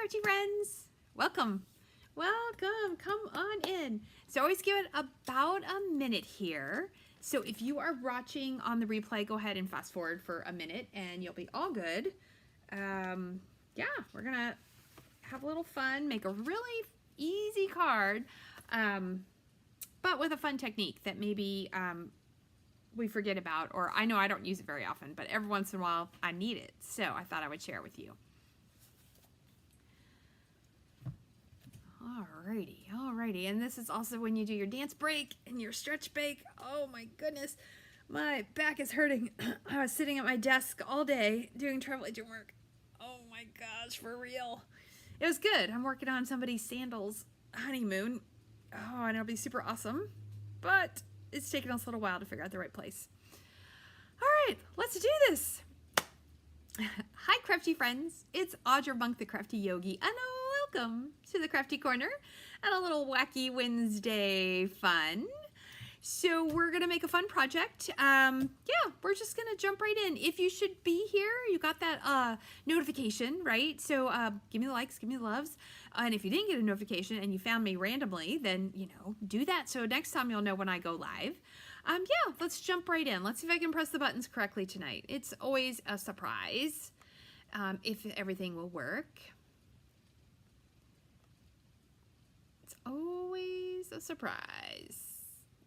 crafty friends. Welcome. Welcome. Come on in. So always give it about a minute here. So if you are watching on the replay, go ahead and fast forward for a minute and you'll be all good. Yeah, we're going to have a little fun, make a really easy card, but with a fun technique that maybe we forget about, or I know I don't use it very often, but every once in a while I need it. So I thought I would share it with you. Alrighty, and this is also when you do your dance break and your stretch break. Oh my goodness, my back is hurting. I was sitting at my desk all day doing travel agent work. Oh my gosh, for real. It was good. I'm working on somebody's sandals honeymoon. Oh, and it'll be super awesome, but it's taken us a little while to figure out the right place. All right, let's do this. Hi, crafty friends. It's Audra Monk, the Crafty Yogi, and welcome to the Crafty Corner and a little wacky Wednesday fun. So we're going to make a fun project. Yeah, we're just going to jump right in. If you should be here, you got that notification, right? So give me the likes, give me the loves. And if you didn't get a notification and you found me randomly, then, you know, do that. So next time you'll know when I go live. Yeah, let's jump right in. Let's see if I can press the buttons correctly tonight. It's always a surprise if everything will work. It's always a surprise.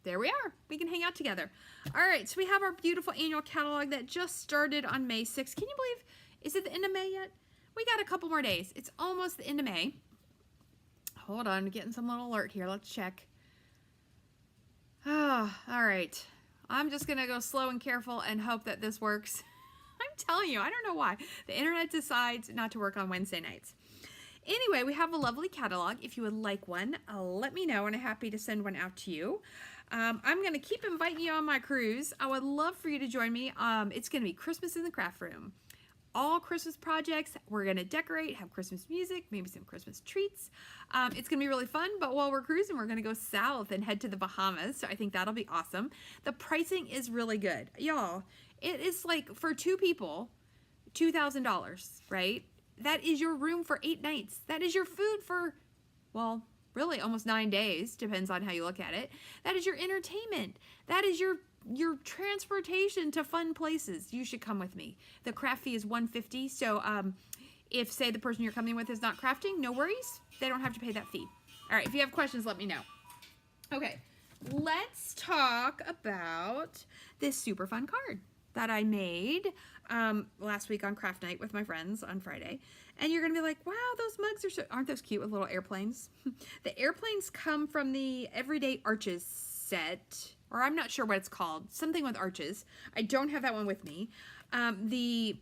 There we are. We can hang out together. All right, so we have our beautiful annual catalog that just started on May 6th. Can you believe, is it the end of May yet? We got a couple more days. It's almost the end of May. Hold on, I'm getting some little alert here. Let's check. Oh, all right. I'm just going to go slow and careful and hope that this works. I'm telling you, I don't know why. The internet decides not to work on Wednesday nights. Anyway, we have a lovely catalog. If you would like one, let me know, and I'm happy to send one out to you. I'm going to keep inviting you on my cruise. I would love for you to join me. It's going to be Christmas in the Craft Room. All Christmas projects. We're going to decorate, have Christmas music, maybe some Christmas treats. It's going to be really fun, but while we're cruising, we're going to go south and head to the Bahamas, so I think that'll be awesome. The pricing is really good. Y'all, it is like for two people, $2,000, right? That is your room for 8 nights. That is your food for, well, really almost 9 days, depends on how you look at it. That is your entertainment. That is your transportation to fun places. You should come with me. The craft fee is $150. So if, say, the person you're coming with is not crafting, no worries. They don't have to pay that fee. All right, if you have questions, let me know. Okay, let's talk about this super fun card that I made last week on craft night with my friends on Friday. And you're gonna be like, wow, those mugs are so, aren't those cute with little airplanes? The airplanes come from the Everyday Arches set, or I'm not sure what it's called, something with arches. I don't have that one with me. The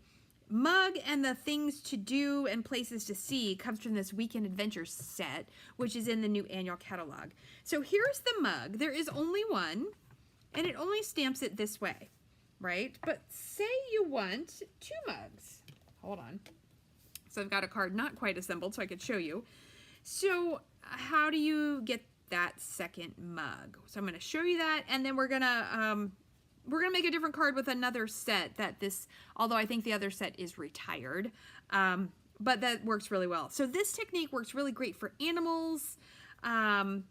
mug and the things to do and places to see comes from this Weekend Adventure set, which is in the new annual catalog. So here's the mug. There is only one, and it only stamps it this way, right? But say you want 2 mugs. Hold on. So I've got a card not quite assembled so I could show you. So how do you get that second mug? So I'm going to show you that, and then we're gonna make a different card with another set that this, although I think the other set is retired, but that works really well. So this technique works really great for animals, and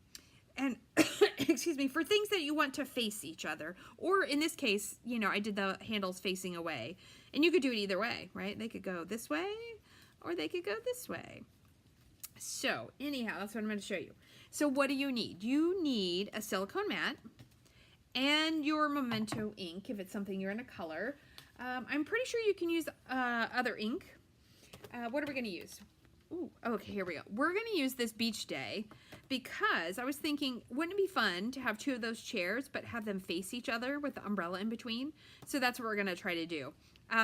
excuse me, for things that you want to face each other, or in this case, you know, I did the handles facing away, and you could do it either way, right? They could go this way, or they could go this way. So anyhow, that's what I'm going to show you. So what do you need? You need a silicone mat and your Memento ink if it's something you're going to color. I'm pretty sure you can use other ink. What are we going to use? Ooh, okay, here we go. We're going to use this Beach Day because I was thinking, wouldn't it be fun to have 2 of those chairs but have them face each other with the umbrella in between? So that's what we're going to try to do.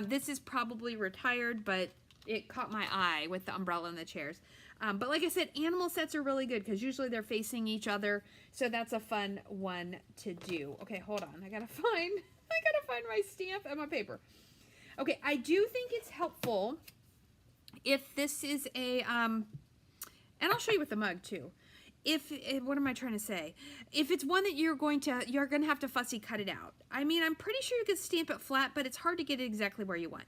This is probably retired, but it caught my eye with the umbrella and the chairs. But like I said, animal sets are really good because usually they're facing each other. So that's a fun one to do. Okay, hold on. I gotta find my stamp and my paper. Okay, I do think it's helpful if this is a, and I'll show you with the mug too. What am I trying to say? If it's one that you're going to have to fussy cut it out. I mean, I'm pretty sure you could stamp it flat, but it's hard to get it exactly where you want.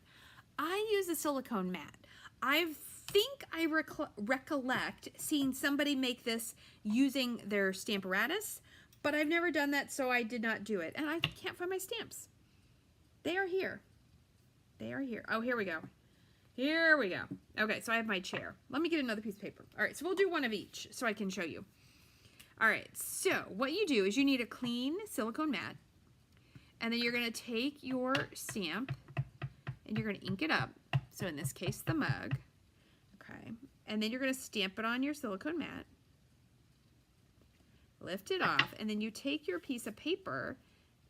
I use a silicone mat. I think I recollect seeing somebody make this using their Stamparatus, but I've never done that, so I did not do it. And I can't find my stamps. They are here. They are here. Oh, here we go. Here we go. Okay, so I have my chair. Let me get another piece of paper. All right, so we'll do one of each so I can show you. All right, so what you do is you need a clean silicone mat, and then you're going to take your stamp and you're going to ink it up. So in this case, the mug. Okay, and then you're going to stamp it on your silicone mat. Lift it off, and then you take your piece of paper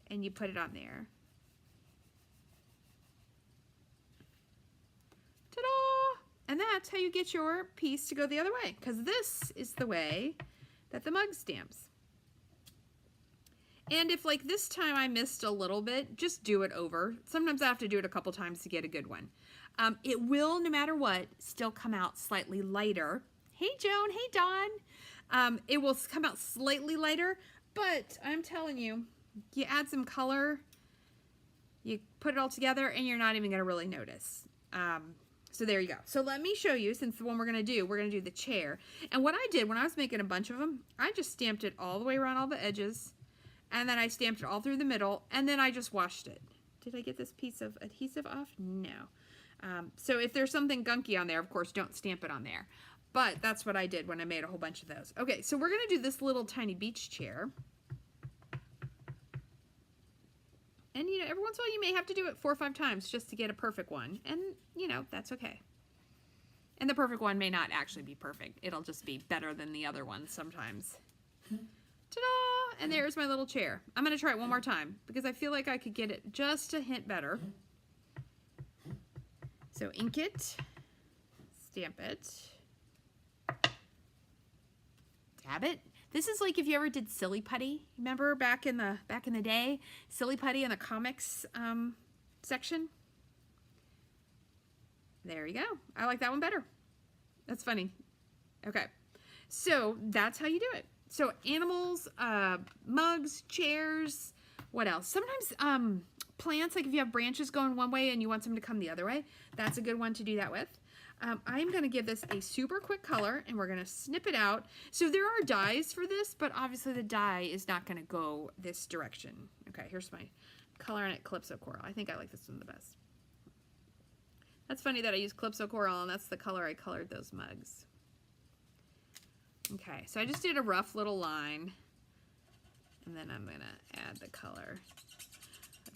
and you put it on there. Ta-da! And that's how you get your piece to go the other way, because this is the way that the mug stamps. And if like this time I missed a little bit, just do it over. Sometimes I have to do it a couple times to get a good one. It will, no matter what, still come out slightly lighter. Hey Joan, hey Dawn. It will come out slightly lighter, but I'm telling you, you add some color, you put it all together, and you're not even gonna really notice. So there you go. So let me show you, since the one we're gonna do the chair. And what I did when I was making a bunch of them, I just stamped it all the way around all the edges, and then I stamped it all through the middle, and then I just washed it. Did I get this piece of adhesive off? No. So if there's something gunky on there, of course, don't stamp it on there. But that's what I did when I made a whole bunch of those. Okay, so we're gonna do this little tiny beach chair. And you know, every once in a while you may have to do it 4 or 5 times just to get a perfect one. And you know, that's okay. And the perfect one may not actually be perfect. It'll just be better than the other ones sometimes. Ta-da! And there's my little chair. I'm gonna try it one more time because I feel like I could get it just a hint better. So ink it, stamp it, dab it. This is like if you ever did Silly Putty. Remember back in the day, Silly Putty in the comics section. There you go. I like that one better. That's funny. Okay, so that's how you do it. So animals, mugs, chairs. What else? Sometimes plants, like if you have branches going one way and you want them to come the other way, that's a good one to do that with. I'm going to give this a super quick color, and we're going to snip it out. So there are dies for this, but obviously the die is not going to go this direction. Okay, here's my color on it, Calypso Coral. I think I like this one the best. That's funny that I use Calypso Coral, and that's the color I colored those mugs. Okay, so I just did a rough little line, and then I'm going to add the color.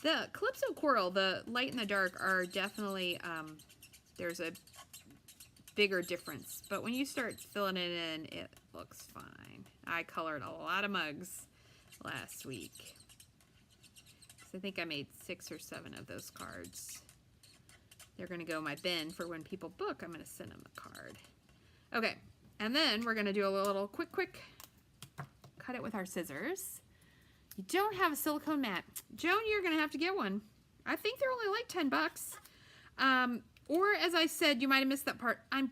The Calypso Coral, the light and the dark, are definitely, there's a bigger difference, but when you start filling it in, it looks fine. I colored a lot of mugs last week. I think I made 6 or 7 of those cards. They're going to go in my bin for when people book. I'm going to send them a card. Okay, and then we're going to do a little quick cut it with our scissors. You don't have a silicone mat. Joan, you're going to have to get one. I think they're only like 10 bucks. Or as I said, you might have missed that part. I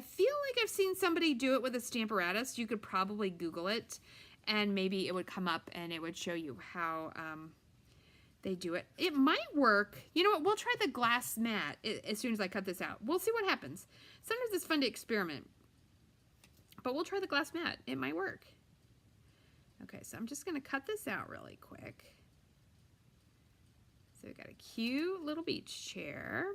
feel like I've seen somebody do it with a Stamparatus. You could probably Google it, and maybe it would come up and it would show you how they do it. It might work. You know what? We'll try the glass mat as soon as I cut this out. We'll see what happens. Sometimes it's fun to experiment, but we'll try the glass mat. It might work. Okay, so I'm just going to cut this out really quick. So we've got a cute little beach chair.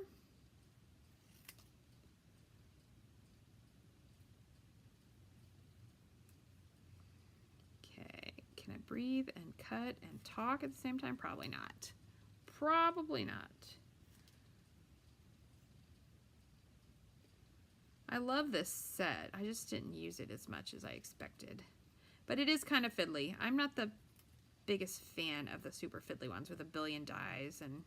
Okay, can I breathe and cut and talk at the same time? Probably not. Probably not. I love this set. I just didn't use it as much as I expected. But it is kind of fiddly. I'm not the biggest fan of the super fiddly ones with a billion dies and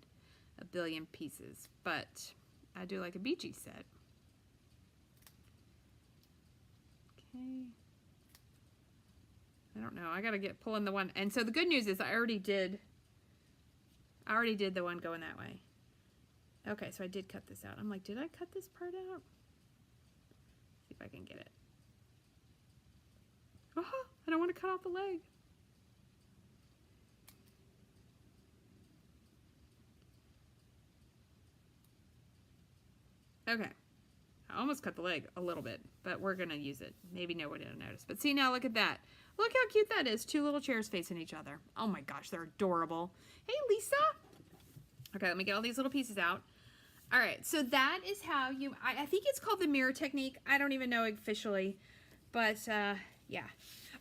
a billion pieces, but I do like a beachy set. Okay. I don't know. I gotta get pulling the one. And so the good news is I already did the one going that way. Okay, so I did cut this out. I'm like, did I cut this part out? See if I can get it. Oh, I don't want to cut off the leg. Okay. I almost cut the leg a little bit, but we're going to use it. Maybe nobody will notice. But see now, look at that. Look how cute that is. Two little chairs facing each other. Oh my gosh, they're adorable. Hey, Lisa. Okay, let me get all these little pieces out. All right, so that is how you, I think it's called the mirror technique. I don't even know officially, but yeah.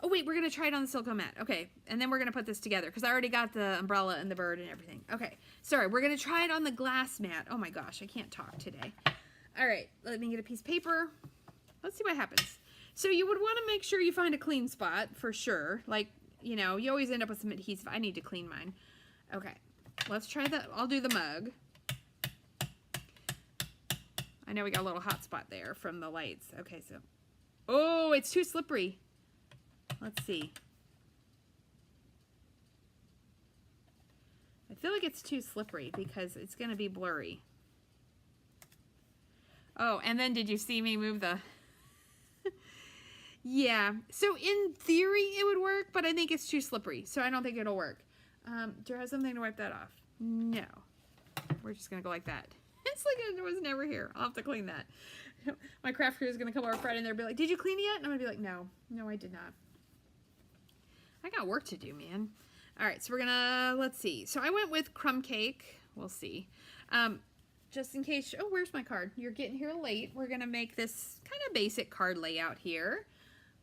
Oh wait, we're going to try it on the silicone mat. Okay, and then we're going to put this together because I already got the umbrella and the bird and everything. Okay, sorry, we're going to try it on the glass mat. Oh my gosh, I can't talk today. All right, let me get a piece of paper. Let's see what happens. So you would want to make sure you find a clean spot for sure. Like, you know, you always end up with some adhesive. I need to clean mine. Okay, let's try that. I'll do the mug. I know we got a little hot spot there from the lights. Okay, so, oh, it's too slippery. Let's see. I feel like it's too slippery because it's going to be blurry. Oh, and then did you see me move the... Yeah, so in theory it would work, but I think it's too slippery, so I don't think it'll work. Do I have something to wipe that off? No. We're just going to go like that. It's like it was never here. I'll have to clean that. My craft crew is going to come over Friday and they'll be like, did you clean it yet? And I'm going to be like, no. No, I did not. I got work to do, man. All right, so we're going to, let's see. So I went with crumb cake. We'll see. Just in case, oh, where's my card? You're getting here late. We're going to make this kind of basic card layout here,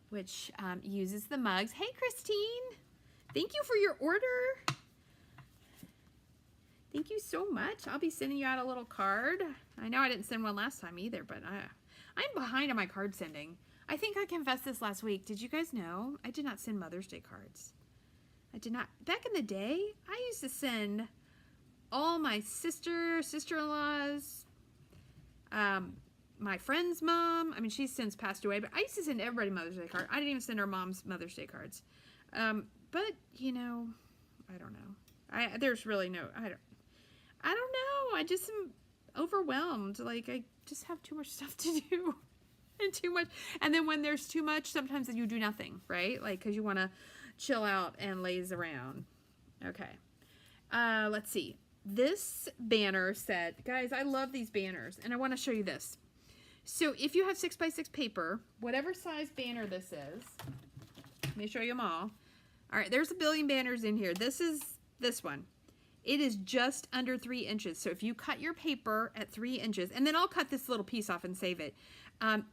which uses the mugs. Hey, Christine. Thank you for your order. Thank you so much. I'll be sending you out a little card. I know I didn't send one last time either, but I'm behind on my card sending. I think I confessed this last week. Did you guys know? I did not send Mother's Day cards. I did not. Back in the day, I used to send all my sister-in-laws, my friend's mom. I mean, she's since passed away, but I used to send everybody Mother's Day card. I didn't even send her mom's Mother's Day cards. But, you know, I don't know. There's really no, I don't know. I just am overwhelmed. Like, I just have too much stuff to do. And too much. And then when there's too much, sometimes you do nothing, right? Like, because you want to chill out and laze around. Okay. Let's see. This banner set, guys, I love these banners. And I want to show you this. So if you have 6x6 paper, whatever size banner this is, let me show you them all. All right, there's a billion banners in here. This is this one. It is just under 3 inches. So if you cut your paper at 3 inches, and then I'll cut this little piece off and save it,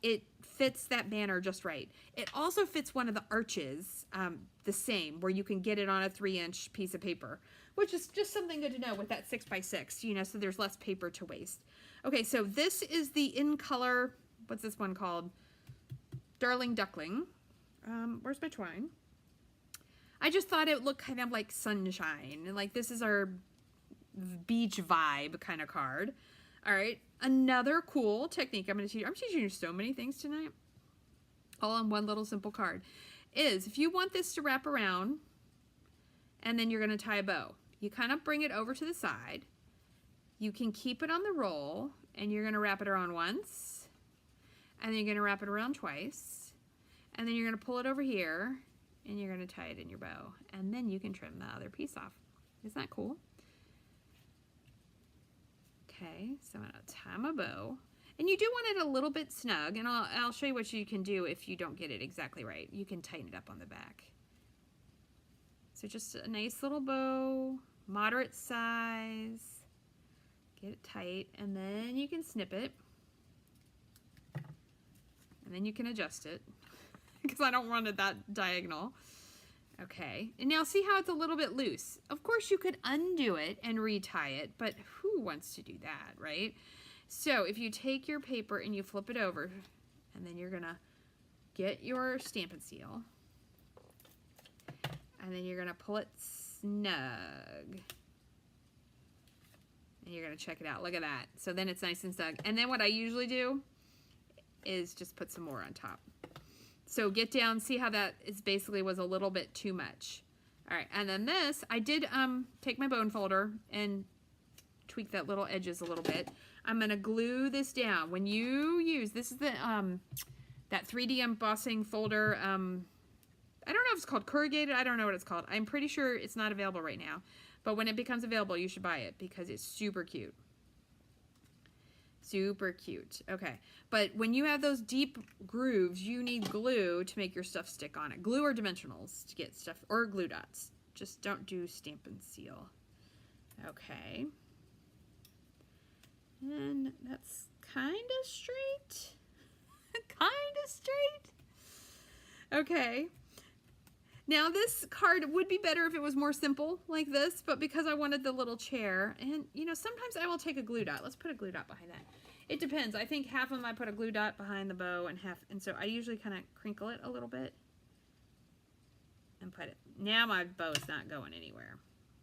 it fits that banner just right. It also fits one of the arches the same, where you can get it on a 3-inch piece of paper, which is just something good to know with that 6x6, you know, so there's less paper to waste. Okay, so this is the in color, what's this one called? Darling Duckling. Where's my twine? I just thought it looked kind of like sunshine, and like this is our beach vibe kind of card. All right, another cool technique I'm going to teach you. I'm teaching you so many things tonight, all on one little simple card, is if you want this to wrap around and then you're going to tie a bow, you kind of bring it over to the side. You can keep it on the roll and you're going to wrap it around once, and then you're going to wrap it around twice, and then you're going to pull it over here and you're going to tie it in your bow, and then you can trim the other piece off. Isn't that cool? Okay, so I'm going to tie my bow. And you do want it a little bit snug, and I'll show you what you can do if you don't get it exactly right. You can tighten it up on the back. So just a nice little bow, moderate size. Get it tight, and then you can snip it. And then you can adjust it, because I don't want it that diagonal. Okay, and now see how it's a little bit loose. Of course you could undo it and retie it, but who wants to do that, right? So if you take your paper and you flip it over, and then you're gonna get your Stampin' Seal, and then you're gonna pull it snug, and you're gonna check it out. Look at that. So then it's nice and snug. And then what I usually do is just put some more on top. So get down, see how that is basically was a little bit too much. All right, and then this, I did take my bone folder and tweak that little edges a little bit. I'm gonna glue this down. When you use, this is the, that 3D embossing folder, I don't know if it's called corrugated, I don't know what it's called. I'm pretty sure it's not available right now, but when it becomes available, you should buy it because it's super cute. Super cute. Okay, but when you have those deep grooves, you need glue to make your stuff stick on it. Glue or dimensionals to get stuff, or glue dots. Just don't do Stampin' Seal. Okay. And that's kind of straight. Kind of straight. Okay. Now this card would be better if it was more simple like this, but because I wanted the little chair, and you know, sometimes I will take a glue dot. Let's put a glue dot behind that. It depends. I think half of them I put a glue dot behind the bow and half, and so I usually kind of crinkle it a little bit and put it. Now my bow is not going anywhere.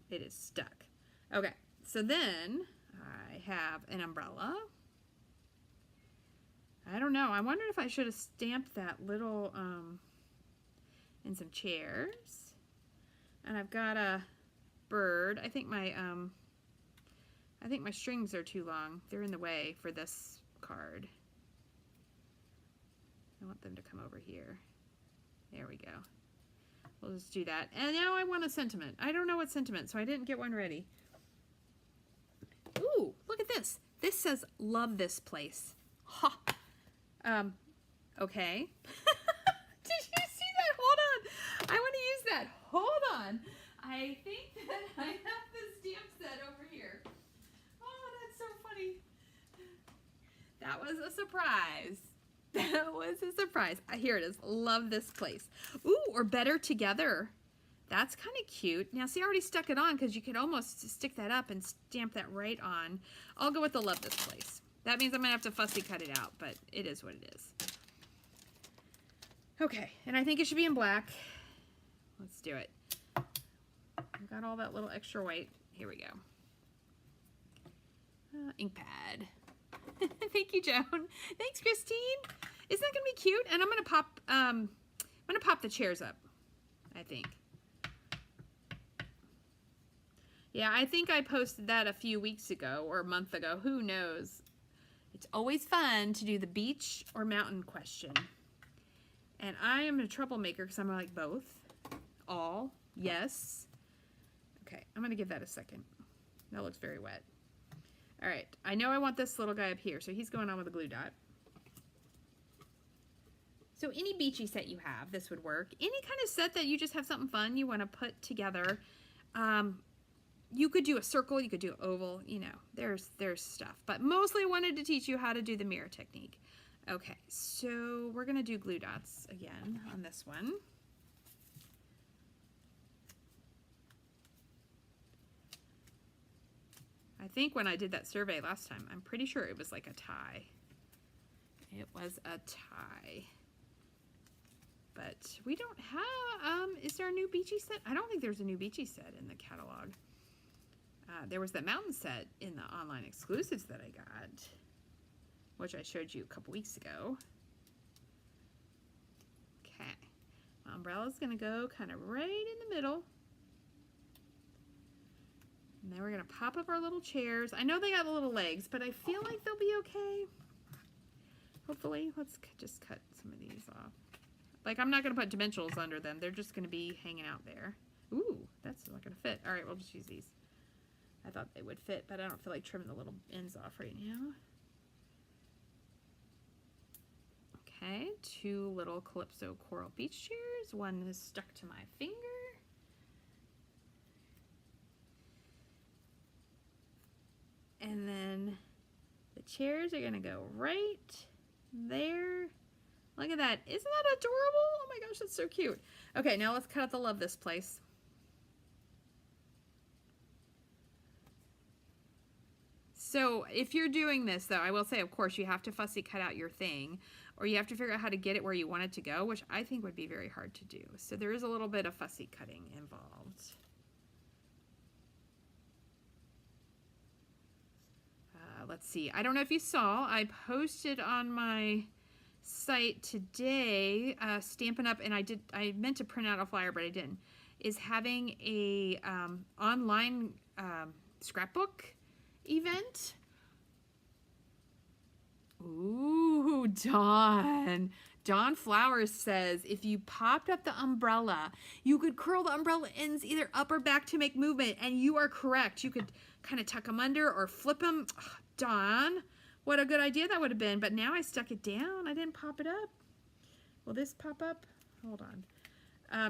It is stuck. Okay, so then I have an umbrella. I don't know. I wondered if I should have stamped that little, and some chairs. And I've got a bird. I think my strings are too long. They're in the way for this card. I want them to come over here. There we go. We'll just do that. And now I want a sentiment. I don't know what sentiment, so I didn't get one ready. Ooh, look at this. This says, love this place. Ha. Okay. Did you see that? Hold on. I want to use that. Hold on. I think that I have the stamp set over here. Oh, that's so funny. That was a surprise. That was a surprise. Here it is. Love this place. Ooh, or better together. That's kind of cute. Now, see, I already stuck it on because you could almost stick that up and stamp that right on. I'll go with the love this place. That means I'm going to have to fussy cut it out, but it is what it is. Okay, and I think it should be in black. Let's do it. I've got all that little extra white. Here we go. Ink pad. Thank you, Joan. Thanks, Christine. Isn't that gonna be cute? And I'm gonna pop the chairs up, I think. Yeah, I think I posted that a few weeks ago or a month ago. Who knows? It's always fun to do the beach or mountain question. And I am a troublemaker because I'm like both. All. Yes. Okay, I'm going to give that a second. That looks very wet. All right, I know I want this little guy up here, so he's going on with a glue dot. So any beachy set you have, this would work. Any kind of set that you just have something fun you want to put together. You could do a circle, you could do an oval, you know, there's stuff. But mostly I wanted to teach you how to do the mirror technique. Okay, so we're going to do glue dots again on this one. I think when I did that survey last time, I'm pretty sure it was like a tie. It was a tie. But we don't have, is there a new beachy set? I don't think there's a new beachy set in the catalog. There was that mountain set in the online exclusives that I got, which I showed you a couple weeks ago. Okay, my umbrella's gonna go kind of right in the middle. And then we're gonna pop up our little chairs. I know they got little legs, but I feel like they'll be okay. Hopefully, let's just cut some of these off. Like, I'm not gonna put dimensionals under them. They're just gonna be hanging out there. Ooh, that's not gonna fit. All right, we'll just use these. I thought they would fit, but I don't feel like trimming the little ends off right now. Okay, two little Calypso Coral Beach chairs. One is stuck to my finger. And then the chairs are gonna go right there. Look at that. Isn't that adorable? Oh my gosh, that's so cute. Okay, now let's cut out the love this place. So if you're doing this, though, I will say, of course, you have to fussy cut out your thing, or you have to figure out how to get it where you want it to go, which I think would be very hard to do. So there is a little bit of fussy cutting involved. Let's see. I don't know if you saw, I posted on my site today, Stampin' Up, and I meant to print out a flyer, but I didn't, is having a online scrapbook event. Ooh, Dawn Flowers says if you popped up the umbrella, you could curl the umbrella ends either up or back to make movement, and you are correct. You could kind of tuck them under or flip them. Oh, Dawn, what a good idea that would have been, but now I stuck it down. I didn't pop it up. Will this pop up? Hold on.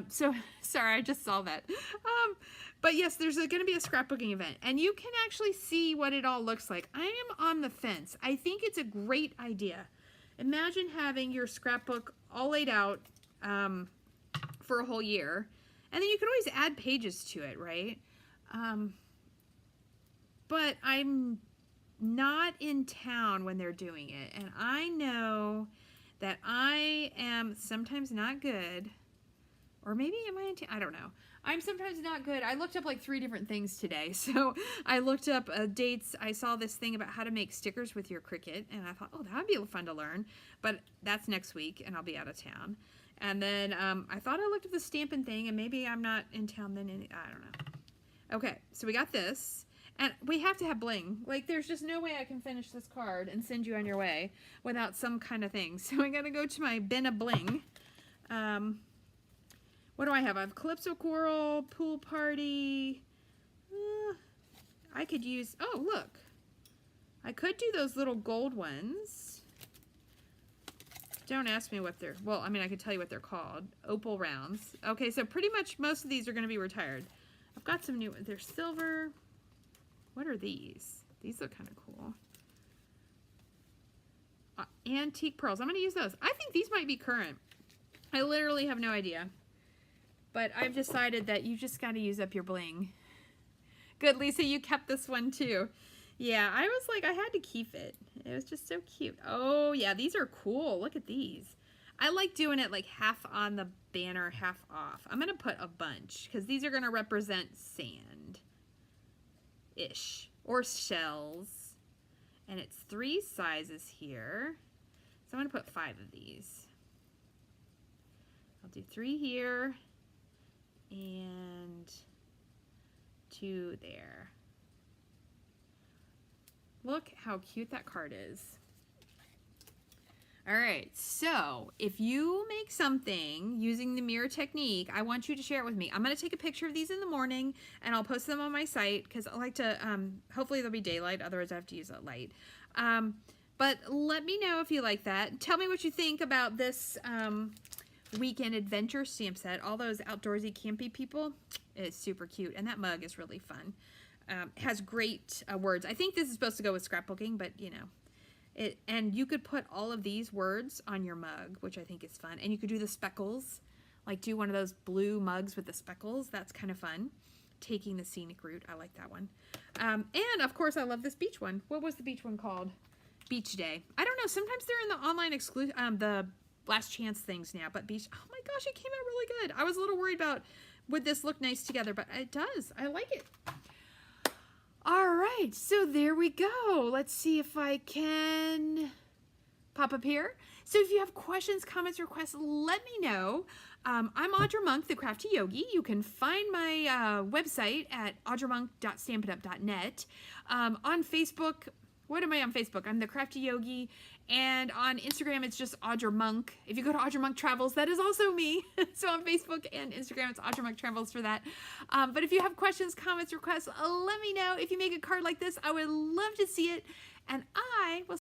So, sorry, I just saw that. But yes, there's going to be a scrapbooking event, and you can actually see what it all looks like. I am on the fence. I think it's a great idea. Imagine having your scrapbook all laid out for a whole year, and then you can always add pages to it, right? But I'm not in town when they're doing it, and I know that I am sometimes not good, or maybe am I in town? I don't know. I'm sometimes not good. I looked up like 3 different things today. So I looked up dates. I saw this thing about how to make stickers with your Cricut, and I thought, oh, that would be fun to learn. But that's next week, and I'll be out of town. And then I thought I looked up the Stampin' thing, and maybe I'm not in town then. I don't know. Okay, so we got this. And we have to have bling. Like, there's just no way I can finish this card and send you on your way without some kind of thing. So I gotta go to my bin of bling. What do I have? I have Calypso Coral, Pool Party. I could use, oh, look. I could do those little gold ones. Don't ask me what they're, well, I mean, I could tell you what they're called. Opal rounds. Okay, so pretty much most of these are going to be retired. I've got some new, they're silver. What are these? These look kind of cool. Antique pearls. I'm going to use those. I think these might be current. I literally have no idea. But I've decided that you just got to use up your bling. Good, Lisa, you kept this one too. Yeah, I was like, I had to keep it. It was just so cute. Oh, yeah, these are cool. Look at these. I like doing it like half on the banner, half off. I'm going to put a bunch because these are going to represent sand-ish or shells. And it's 3 sizes here. So I'm going to put 5 of these. I'll do 3 here. And 2 there. Look how cute that card is. All right, so if you make something using the mirror technique, I want you to share it with me. I'm going to take a picture of these in the morning, and I'll post them on my site because I like to, hopefully there'll be daylight, otherwise I have to use a light. But let me know if you like that. Tell me what you think about this weekend adventure stamp set. All those outdoorsy campy people. It's super cute, and that mug is really fun. It has great words. I think this is supposed to go with scrapbooking, but you know, and you could put all of these words on your mug, which I think is fun. And you could do the speckles, like do one of those blue mugs with the speckles. That's kind of fun. Taking the scenic route. I like that one. And of course, I love this beach one. What was the beach one called? Beach Day. I don't know. Sometimes they're in the online exclusive, the last chance things now, but beach, oh my gosh, it came out really good. I was a little worried about would this look nice together, but it does. I like it. All right, so there we go. Let's see if I can pop up here. So if you have questions, comments, requests, let me know. I'm Audra Monk, the Crafty Yogi. You can find my website at audramonk.stampinup.net. On Facebook, what am I on Facebook? I'm the Crafty Yogi. And on Instagram, it's just Audra Monk. If you go to Audra Monk Travels, that is also me. So on Facebook and Instagram, it's Audra Monk Travels for that. But if you have questions, comments, requests, let me know. If you make a card like this, I would love to see it. And I will